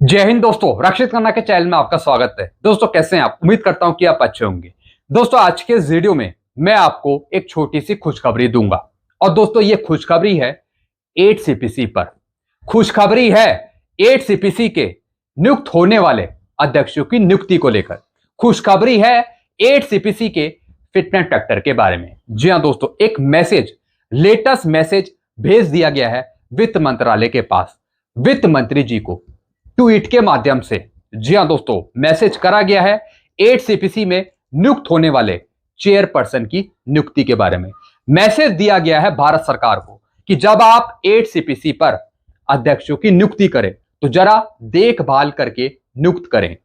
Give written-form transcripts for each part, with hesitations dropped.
जय हिंद दोस्तों, रक्षित खन्ना के चैनल में आपका स्वागत है। दोस्तों कैसे हैं आप? उम्मीद करता हूं कि आप अच्छे होंगे। दोस्तों आज के इस वीडियो में मैं आपको एक छोटी सी खुशखबरी दूंगा और दोस्तों ये खुशखबरी है 8 सीपीसी पर। खुशखबरी है 8 सीपीसी के नियुक्त होने वाले अध्यक्षों की नियुक्ति को लेकर। खुशखबरी है 8 सीपीसी के फिटनेस फैक्टर के बारे में। जी हां दोस्तों, एक मैसेज, लेटेस्ट मैसेज भेज दिया गया है वित्त मंत्रालय के पास, वित्त मंत्री जी को ट्वीट के माध्यम से। जी हां दोस्तों, मैसेज करा गया है 8 सीपीसी में नियुक्त होने वाले चेयरपर्सन की नियुक्ति के बारे में। मैसेज दिया गया है भारत सरकार को कि जब आप 8 सीपीसी पर अध्यक्षों की नियुक्ति करें तो जरा देखभाल करके नियुक्त करें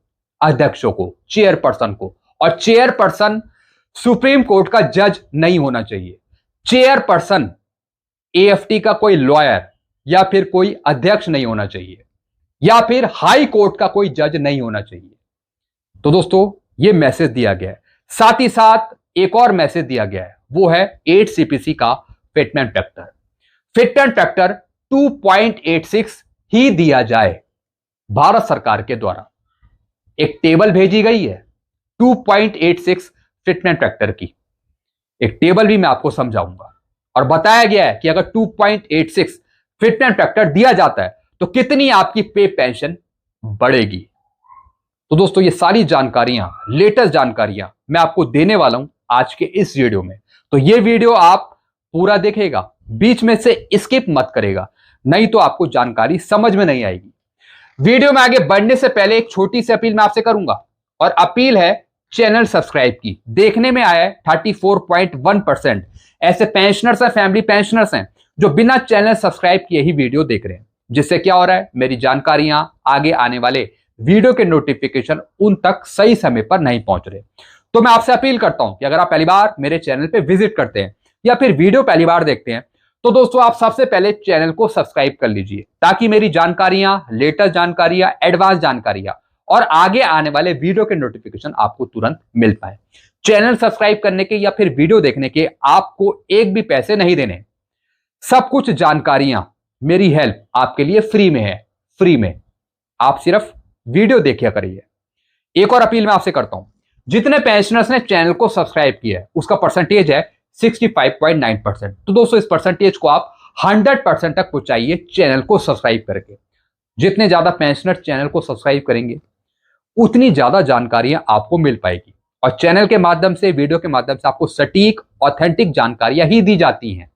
अध्यक्षों को, चेयरपर्सन को। और चेयरपर्सन सुप्रीम कोर्ट का जज नहीं होना चाहिए। चेयरपर्सन एएफटी का कोई लॉयर या फिर कोई अध्यक्ष नहीं होना चाहिए, या फिर हाई कोर्ट का कोई जज नहीं होना चाहिए। तो दोस्तों यह मैसेज दिया गया है। साथ ही साथ एक और मैसेज दिया गया है, वो है 8 सीपीसी का फिटनेस फैक्टर। फिटनेस फैक्टर 2.86 ही दिया जाए। भारत सरकार के द्वारा एक टेबल भेजी गई है 2.86 फिटनेस फैक्टर की। एक टेबल भी मैं आपको समझाऊंगा और बताया गया है कि अगर 2.86 फिटनेस फैक्टर दिया जाता है तो कितनी आपकी पे पेंशन बढ़ेगी। तो दोस्तों ये सारी जानकारियां, लेटेस्ट जानकारियां मैं आपको देने वाला हूं आज के इस वीडियो में। तो ये वीडियो आप पूरा देखेगा, बीच में से स्किप मत करेगा, नहीं तो आपको जानकारी समझ में नहीं आएगी। वीडियो में आगे बढ़ने से पहले एक छोटी सी अपील मैं आपसे करूंगा, और अपील है चैनल सब्सक्राइब की। देखने में आया है 34.1% ऐसे पेंशनर्स हैं, फैमिली पेंशनर्स हैं जो बिना चैनल सब्सक्राइब किए ही वीडियो देख रहे हैं। जिससे क्या हो रहा है, मेरी जानकारियां, आगे आने वाले वीडियो के नोटिफिकेशन उन तक सही समय पर नहीं पहुंच रहे। तो मैं आपसे अपील करता हूं कि अगर आप पहली बार मेरे चैनल पे विजिट करते हैं या फिर वीडियो पहली बार देखते हैं तो दोस्तों आप सबसे पहले चैनल को सब्सक्राइब कर लीजिए, ताकि मेरी जानकारियां, लेटेस्ट जानकारियां, एडवांस जानकारियां और आगे आने वाले वीडियो के नोटिफिकेशन आपको तुरंत मिल पाए। चैनल सब्सक्राइब करने के या फिर वीडियो देखने के आपको एक भी पैसे नहीं देने। सब कुछ जानकारियां, मेरी हेल्प आपके लिए फ्री में है। फ्री में आप सिर्फ वीडियो देखिए करिए। एक और अपील मैं आपसे करता हूं, जितने पेंशनर्स ने चैनल को सब्सक्राइब किया है उसका परसेंटेज है 65.9%। तो दोस्तों इस परसेंटेज को आप 100% तक पहुंचाइए चैनल को सब्सक्राइब करके। जितने ज्यादा पेंशनर चैनल को सब्सक्राइब करेंगे उतनी ज्यादा जानकारियां आपको मिल पाएगी, और चैनल के माध्यम से, वीडियो के माध्यम से आपको सटीक, ऑथेंटिक जानकारियां ही दी जाती हैं।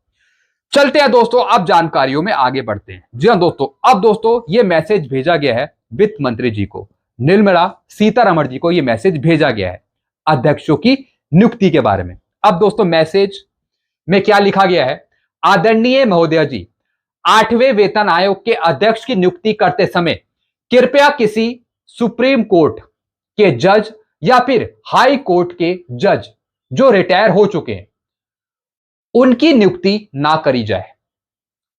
चलते हैं दोस्तों, अब जानकारियों में आगे बढ़ते हैं। जी हां दोस्तों, अब दोस्तों ये मैसेज भेजा गया है वित्त मंत्री जी को, निर्मला सीतारमण जी को ये मैसेज भेजा गया है अध्यक्षों की नियुक्ति के बारे में। अब दोस्तों मैसेज में क्या लिखा गया है, आदरणीय महोदय जी, 8वें वेतन आयोग के अध्यक्ष की नियुक्ति करते समय कृपया किसी सुप्रीम कोर्ट के जज या फिर हाई कोर्ट के जज जो रिटायर हो चुके हैं उनकी नियुक्ति ना करी जाए।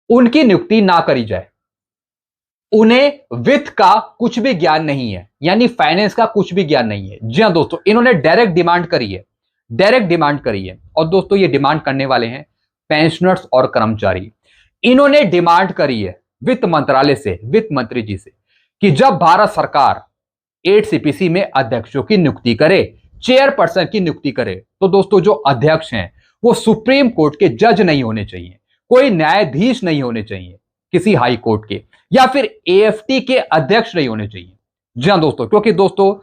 उनकी नियुक्ति ना करी जाए। उन्हें वित्त का कुछ भी ज्ञान नहीं है, यानी फाइनेंस का कुछ भी ज्ञान नहीं है। जी हां दोस्तों, इन्होंने डायरेक्ट डिमांड करी है, डायरेक्ट डिमांड करी है। और दोस्तों ये डिमांड करने वाले हैं पेंशनर्स और कर्मचारी। इन्होंने डिमांड करी है वित्त मंत्रालय से, वित्त मंत्री जी से, कि जब भारत सरकार 8 सीपीसी में अध्यक्षों की नियुक्ति करे, चेयरपर्सन की नियुक्ति करे, तो दोस्तों जो अध्यक्ष हैं वो सुप्रीम कोर्ट के जज नहीं होने चाहिए, कोई न्यायाधीश नहीं होने चाहिए किसी हाई कोर्ट के, या फिर एएफटी के अध्यक्ष नहीं होने चाहिए। जी हां दोस्तों, क्योंकि दोस्तों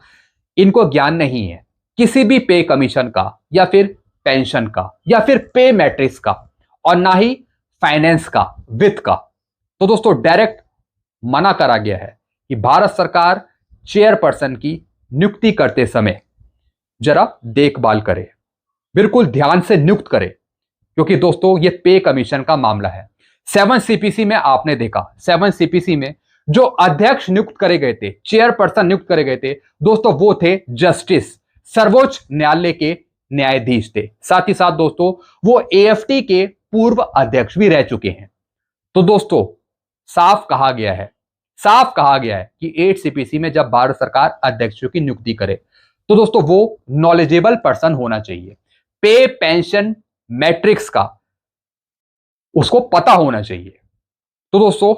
इनको ज्ञान नहीं है किसी भी पे कमीशन का, या फिर पेंशन का, या फिर पे मैट्रिक्स का, और ना ही फाइनेंस का, वित्त का। तो दोस्तों डायरेक्ट मना करा गया है कि भारत सरकार चेयरपर्सन की नियुक्ति करते समय जरा देखभाल करे, बिल्कुल ध्यान से नियुक्त करे, क्योंकि दोस्तों ये पे कमीशन का मामला है। 7 सीपीसी में आपने देखा, 7 सीपीसी में जो अध्यक्ष नियुक्त करे गए थे, चेयरपर्सन नियुक्त करे गए थे दोस्तों, वो थे जस्टिस, सर्वोच्च न्यायालय के न्यायाधीश थे। साथ ही साथ दोस्तों वो एएफटी के पूर्व अध्यक्ष भी रह चुके हैं। तो दोस्तों साफ कहा गया है, साफ कहा गया है कि 8 सीपीसी में जब भारत सरकार अध्यक्षों की नियुक्ति करे तो दोस्तों वो नॉलेजेबल पर्सन होना चाहिए। पे पेंशन मैट्रिक्स का उसको पता होना चाहिए। तो दोस्तों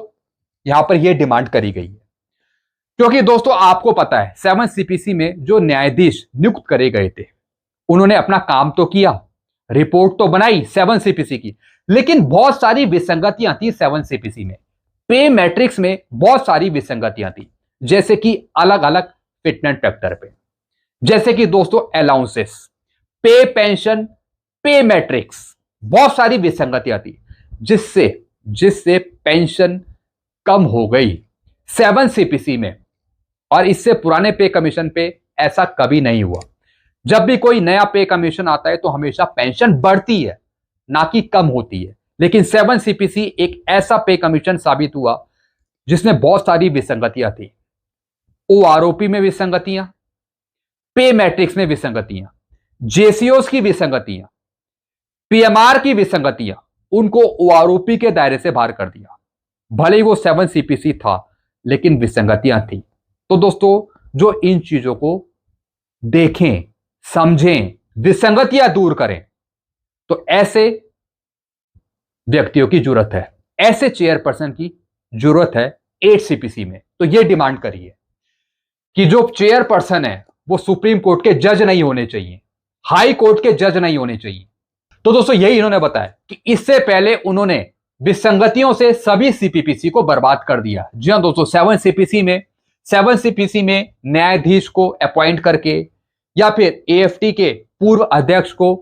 यहां पर यह डिमांड करी गई है। क्योंकि दोस्तों आपको पता है 7 सीपीसी में जो न्यायाधीश नियुक्त करे गए थे उन्होंने अपना काम तो किया, रिपोर्ट तो बनाई 7 सीपीसी की, लेकिन बहुत सारी विसंगतियां थी 7 सीपीसी में। पे मैट्रिक्स में बहुत सारी विसंगतियां थी, जैसे कि अलग अलग फिटनेस फैक्टर पे, जैसे कि दोस्तों अलाउंसेस, पे पेंशन, पे मैट्रिक्स, बहुत सारी विसंगतियां थी जिससे जिससे पेंशन कम हो गई 7 सीपीसी में। और इससे पुराने पे कमीशन पे ऐसा कभी नहीं हुआ। जब भी कोई नया पे कमीशन आता है तो हमेशा पेंशन बढ़ती है, ना कि कम होती है। लेकिन 7 सीपीसी एक ऐसा पे कमीशन साबित हुआ जिसमें बहुत सारी विसंगतियां थी। ओआरओपी में विसंगतियां, पे मैट्रिक्स में विसंगतियां, जेसीओस की विसंगतियां, पीएमआर की विसंगतियां, उनको ओआरओपी के दायरे से बाहर कर दिया। भले ही वो 7 सीपीसी था लेकिन विसंगतियां थी। तो दोस्तों जो इन चीजों को देखें, समझें, विसंगतियां दूर करें, तो ऐसे व्यक्तियों की जरूरत है, ऐसे चेयरपर्सन की जरूरत है 8 सीपीसी में। तो यह डिमांड करिए कि जो चेयरपर्सन है वो सुप्रीम कोर्ट के जज नहीं होने चाहिए, हाई कोर्ट के जज नहीं होने चाहिए। तो दोस्तों यही इन्होंने बताया कि इससे पहले उन्होंने विसंगतियों से सभी सीपीपीसी को बर्बाद कर दिया। जी हां दोस्तों, 7 सीपीसी में न्यायाधीश को अपॉइंट करके या फिर एएफटी के पूर्व अध्यक्ष को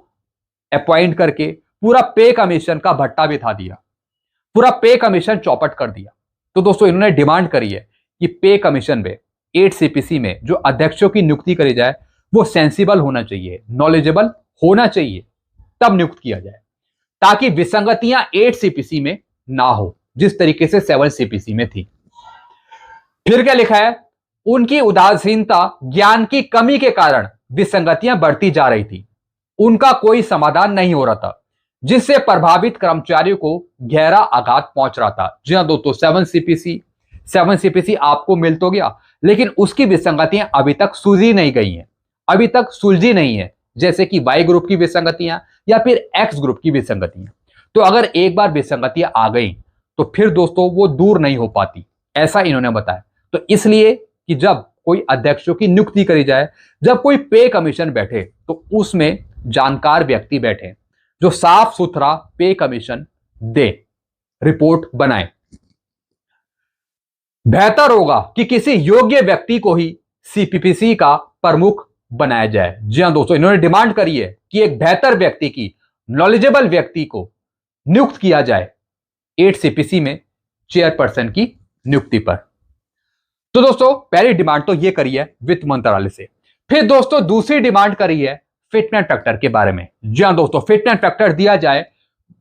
अपॉइंट करके पूरा पे कमीशन का भट्टा बिठा दिया, पूरा पे कमीशन चौपट कर दिया। तो दोस्तों इन्होंने डिमांड करी है कि पे कमीशन में 8 सीपीसी में जो अध्यक्षों की नियुक्ति करी जाए वो सेंसिबल होना चाहिए, नॉलेजेबल होना चाहिए, तब नियुक्त किया जाए, ताकि विसंगतियां 8 सीपीसी में ना हो जिस तरीके से 7 सीपीसी में थी। फिर क्या लिखा है, उनकी उदासीनता, ज्ञान की कमी के कारण विसंगतियां बढ़ती जा रही थी, उनका कोई समाधान नहीं हो रहा था, जिससे प्रभावित कर्मचारियों को गहरा आघात पहुंच रहा था। जी हां दोस्तों, 7 सीपीसी आपको मिल तो गया लेकिन उसकी विसंगतियां अभी तक सुलझी नहीं गई हैं, अभी तक सुलझी नहीं है, जैसे कि वाई ग्रुप की विसंगतियां या फिर एक्स ग्रुप की विसंगतियां। तो अगर एक बार विसंगतियां आ गई तो फिर दोस्तों वो दूर नहीं हो पाती, ऐसा इन्होंने बताया। तो इसलिए कि जब कोई अध्यक्षों की नियुक्ति करी जाए, जब कोई पे कमीशन बैठे तो उसमें जानकार व्यक्ति बैठे जो साफ सुथरा पे कमीशन दे, रिपोर्ट बनाए। बेहतर होगा कि किसी योग्य व्यक्ति को ही सीपीपीसी का प्रमुख बनाया जाए। जी हां दोस्तों, इन्होंने डिमांड करी है कि एक बेहतर व्यक्ति की, नॉलेजेबल व्यक्ति को नियुक्त किया जाए 8 सीपीसी में चेयरपर्सन की नियुक्ति पर। तो दोस्तों पहली डिमांड तो यह करी है वित्त मंत्रालय से। फिर दोस्तों दूसरी डिमांड करी है फिटनेस फैक्टर के बारे में। जी हां दोस्तों, फिटनेस फैक्टर दिया जाए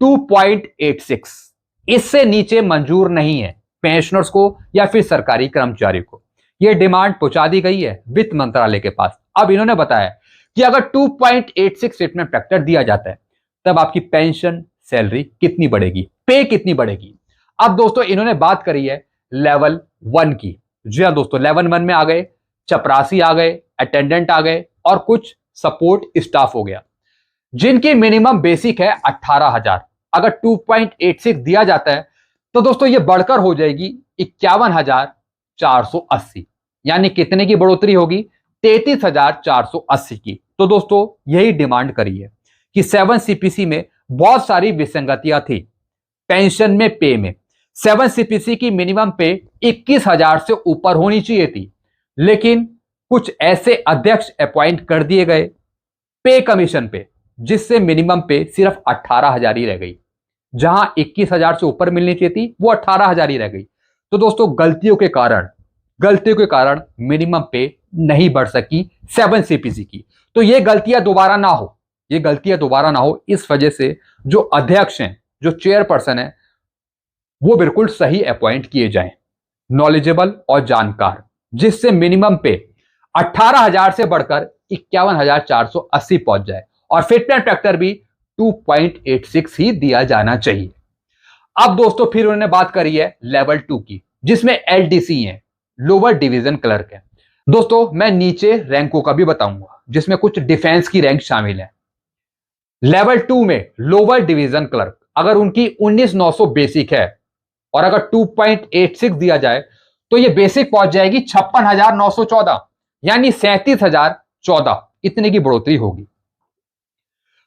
2.86, इससे नीचे मंजूर नहीं है पेंशनर्स को या फिर सरकारी कर्मचारी को। यह डिमांड पहुंचा दी गई है वित्त मंत्रालय के पास। अब इन्होंने बताया कि अगर 2.86 फिटनेस फैक्टर दिया जाता है तब आपकी पेंशन, सैलरी कितनी बढ़ेगी, पे कितनी बढ़ेगी। अब दोस्तों इन्होंने बात करी है लेवल 1 की। जी हां दोस्तों, लेवल 1 में आ गए चपरासी, आ गए अटेंडेंट, आ गए और कुछ सपोर्ट स्टाफ हो गया, जिनकी मिनिमम बेसिक है 18,000। अगर 2.86 दिया जाता है तो दोस्तों ये बढ़कर हो जाएगी 51,480, यानी कितने की बढ़ोतरी होगी, 33,480 की। तो दोस्तों यही डिमांड करी है कि 7 सीपीसी में बहुत सारी विसंगतियां थी पेंशन में, पे में। 7 सीपीसी की मिनिमम पे 21,000 से ऊपर होनी चाहिए थी, लेकिन कुछ ऐसे अध्यक्ष अपॉइंट कर दिए गए पे कमीशन पे जिससे मिनिमम पे सिर्फ 18,000 ही रह गई। जहां 21,000 से ऊपर मिलनी चाहिए थी वो 18,000 ही रह गई। तो दोस्तों गलतियों के कारण मिनिमम पे नहीं बढ़ सकी 7 सीपीसी की। तो ये गलतियां दोबारा ना हो, इस वजह से जो अध्यक्ष हैं, जो चेयरपर्सन है, वो बिल्कुल सही अपॉइंट किए जाएं, नॉलेजेबल और जानकार, जिससे मिनिमम पे 18,000 से बढ़कर 51,480 पहुंच जाए और फिटनेस फैक्टर भी 2.86 ही दिया जाना चाहिए। अब दोस्तों फिर उन्होंने बात करी है लेवल 2 की, जिसमें एलडीसी है, लोअर डिवीजन क्लर्क है। दोस्तों मैं नीचे रैंकों का भी बताऊंगा जिसमें कुछ डिफेंस की रैंक शामिल है। लेवल 2 में लोअर डिवीजन क्लर्क अगर उनकी 19,900 बेसिक है और अगर 2.86 दिया जाए तो ये बेसिक पहुंच जाएगी 56,914, यानी 37,014, इतने की बढ़ोतरी होगी।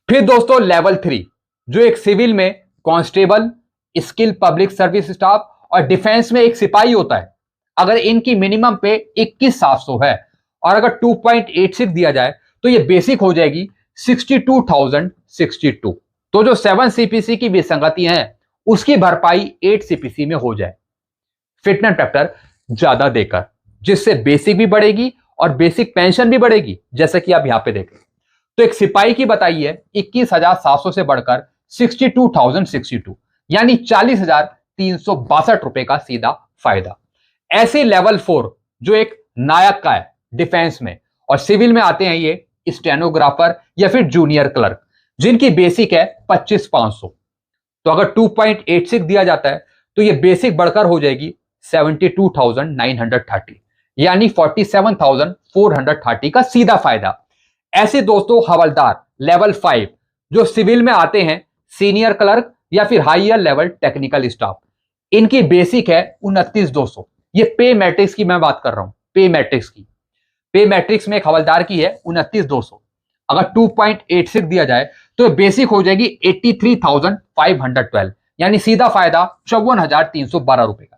फिर दोस्तों लेवल 3, जो एक सिविल में constable, skill public service staff और डिफेंस में एक सिपाही होता है, अगर इनकी मिनिमम पे 21,700 है और अगर 2.86 दिया जाए तो ये बेसिक हो जाएगी 62,062। तो जो 7 सीपीसी की विसंगतियां हैं उसकी भरपाई 8 सीपीसी में हो जाए फिटमेंट फैक्टर ज्यादा देकर, जिससे बेसिक भी बढ़ेगी और बेसिक पेंशन भी बढ़ेगी, जैसा कि आप यहां पे देखें। तो एक सिपाही की बताइए 21,700 से बढ़कर 62,062, यानी 40,362 रुपए का सीधा फायदा। ऐसे लेवल 4 जो एक नायक का है डिफेंस में और सिविल में आते हैं ये स्टेनोग्राफर या फिर जूनियर क्लर्क, जिनकी बेसिक है 25,500। तो अगर 2.86 दिया जाता है तो ये बेसिक बढ़कर हो जाएगी 72,930, यानी 47,430 का सीधा फायदा। ऐसे दोस्तों हवलदार लेवल 5 जो सिविल में आते हैं, सीनियर क्लर्क या फिर हायर लेवल टेक्निकल स्टाफ, इनकी बेसिक है 29,200। ये पे मैट्रिक्स की मैं बात कर रहा हूं, पे मैट्रिक्स की। पे मैट्रिक्स में एक हवलदार की है 29,200। अगर 2.86 दिया जाए तो बेसिक हो जाएगी 83,512, यानी सीधा फायदा 54,312 रुपए का।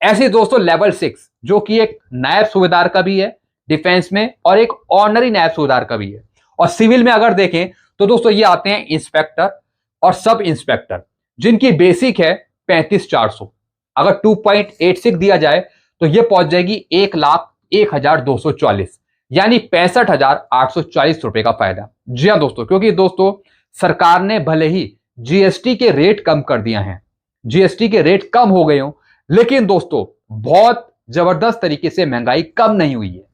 ऐसे दोस्तों लेवल 6 जो कि एक नायब सूबेदार का भी है डिफेंस में और एक ऑनरी नायब सूबेदार का भी है, और सिविल में अगर देखें तो दोस्तों ये आते हैं इंस्पेक्टर और सब इंस्पेक्टर, जिनकी बेसिक है 35,400। अगर 2.86 दिया जाए तो ये पहुंच जाएगी 1,01,244, यानी 65,840 रुपए का फायदा। जी हाँ दोस्तों, क्योंकि दोस्तों सरकार ने भले ही जीएसटी के रेट कम कर दिया है, जीएसटी के रेट कम हो गए हो, लेकिन दोस्तों बहुत जबरदस्त तरीके से महंगाई कम नहीं हुई है।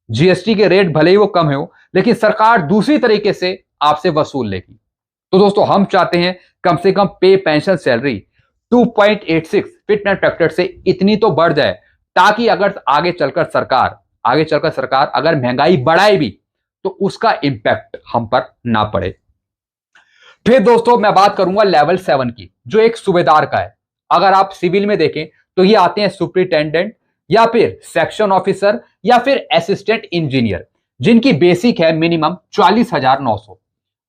जीएसटी के रेट भले ही वो कम हो, लेकिन सरकार दूसरी तरीके से आपसे वसूल लेगी। तो दोस्तों हम चाहते हैं कम से कम पे पेंशन सैलरी 2.86 फिटमेंट फैक्टर से इतनी तो बढ़ जाए, ताकि अगर आगे चलकर सरकार अगर महंगाई बढ़ाए भी तो उसका इंपैक्ट हम पर ना पड़े। फिर दोस्तों मैं बात करूंगा लेवल 7 की, जो एक सूबेदार का है। अगर आप सिविल में देखें तो ये आते हैं सुपरिटेंडेंट या फिर सेक्शन ऑफिसर या फिर असिस्टेंट इंजीनियर, जिनकी बेसिक है मिनिमम 40,900।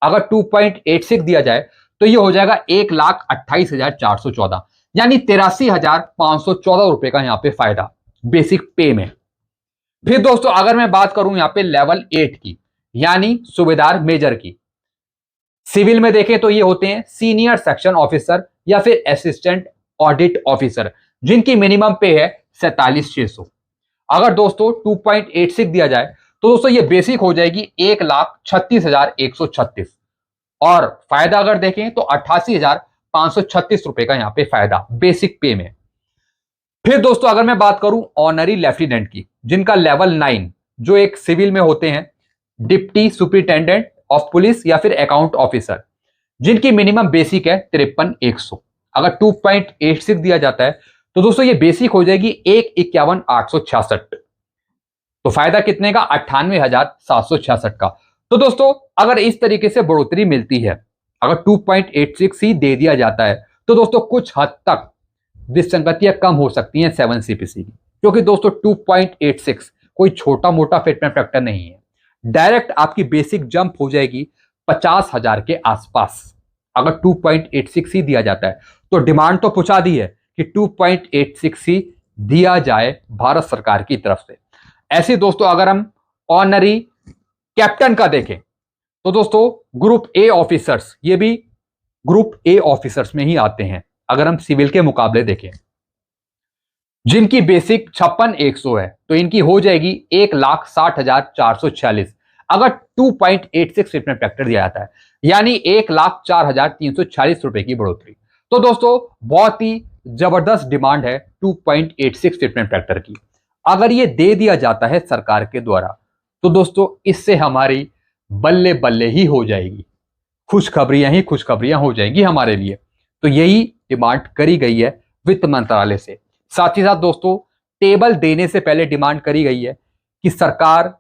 अगर 2.86 दिया जाए तो ये हो जाएगा 1,28,414, यानी 83,514 रुपए का यहां पे फायदा बेसिक पे में। फिर दोस्तों अगर मैं बात करूं यहां पे लेवल 8 की, यानी सूबेदार मेजर की, सिविल में देखें तो ये होते हैं सीनियर सेक्शन ऑफिसर या फिर असिस्टेंट ऑडिट ऑफिसर, जिनकी मिनिमम पे है 47,600। अगर दोस्तों 2.86 दिया जाए तो दोस्तों ये बेसिक हो जाएगी 1,36,136, और फायदा अगर देखें तो 88,536 रुपए का यहां पे फायदा बेसिक पे में। फिर दोस्तों अगर मैं बात करूं ऑनरी लेफ्टिनेंट की, जिनका लेवल 9 जो एक सिविल में होते हैं डिप्टी सुपरिटेंडेंट ऑफ पुलिस या फिर अकाउंट ऑफिसर, जिनकी मिनिमम बेसिक है 53,100। अगर 2.86 दिया जाता है तो दोस्तों ये बेसिक हो जाएगी 1,51,866। तो फायदा कितने का? 98,766 का। तो दोस्तों अगर इस तरीके से बढ़ोतरी मिलती है, अगर 2.86 ही दे दिया जाता है तो दोस्तों कुछ हद तक विसंगतियां कम हो सकती हैं 7 सीपीसी की, क्योंकि दोस्तों 2.86 कोई छोटा मोटा फिटमेंट फैक्टर नहीं है। डायरेक्ट आपकी बेसिक जंप हो जाएगी 50,000 के आसपास अगर 2.86 ही दिया जाता है। तो डिमांड तो पहुंचा दी है कि 2.86 ही दिया जाए भारत सरकार की तरफ से। ऐसे दोस्तों अगर हम ऑनरी कैप्टन का देखें तो दोस्तों ग्रुप ए ऑफिसर्स, ये भी ग्रुप ए ऑफिसर्स में ही आते हैं अगर हम सिविल के मुकाबले देखें, जिनकी बेसिक 56,100 है, तो इनकी हो जाएगी 1,60,446 अगर 2.86 फिटमेंट फैक्टर दिया जाता है, यानी 1,04,346 रुपए की बढ़ोतरी। तो दोस्तों बहुत ही जबरदस्त डिमांड है 2.86 फिटमेंट फैक्टर की। अगर ये दे दिया जाता है सरकार के द्वारा तो दोस्तों इससे हमारी बल्ले बल्ले ही हो जाएगी, खुशखबरियां ही खुशखबरियां हो जाएंगी हमारे लिए। तो यही डिमांड करी गई है वित्त मंत्रालय से। साथ ही साथ दोस्तों टेबल देने से पहले डिमांड करी गई है कि सरकार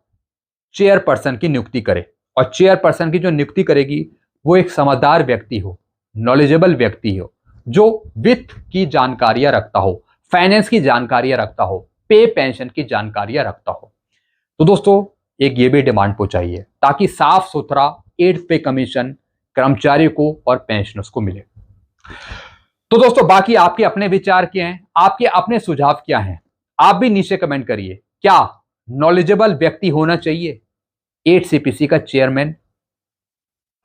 चेयरपर्सन की नियुक्ति करे, और चेयरपर्सन की जो नियुक्ति करेगी वो एक समझदार व्यक्ति हो, नॉलेजेबल व्यक्ति हो, जो वित्त की जानकारियां रखता हो, फाइनेंस की जानकारियां रखता हो, पे पेंशन की जानकारियां रखता हो। तो दोस्तों एक ये भी डिमांड पहुंचाइए ताकि साफ सुथरा 8th पे कमीशन कर्मचारी को और पेंशनर्स को मिले। तो दोस्तों बाकी आपके अपने विचार क्या हैं, आपके अपने सुझाव क्या हैं, आप भी नीचे कमेंट करिए। क्या नॉलेजेबल व्यक्ति होना चाहिए 8 सीपीसी का चेयरमैन?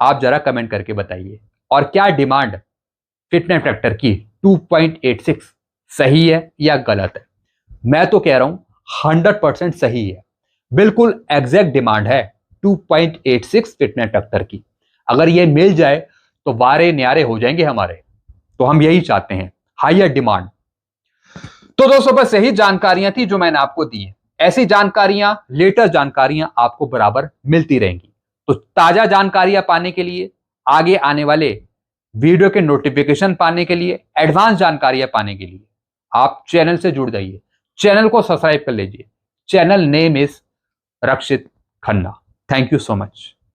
आप जरा कमेंट करके बताइए। और क्या डिमांड फिटनेस फैक्टर की 2.86 सही है या गलत है? मैं तो कह रहा हूं 100% सही है, बिल्कुल एग्जैक्ट डिमांड है 2.86 फिटनेस फैक्टर की। अगर ये मिल जाए तो वारे न्यारे हो जाएंगे हमारे। तो हम यही चाहते हैं, हायर डिमांड। तो दोस्तों बस यही जानकारियां थी जो मैंने आपको दी है। ऐसी जानकारियां, लेटेस्ट जानकारियां आपको बराबर मिलती रहेंगी। तो ताजा जानकारियां पाने के लिए, आगे आने वाले वीडियो के नोटिफिकेशन पाने के लिए, एडवांस जानकारियां पाने के लिए आप चैनल से जुड़ जाइए, चैनल को सब्सक्राइब कर लीजिए। Channel name is Rakshit Khanna. Thank you so much.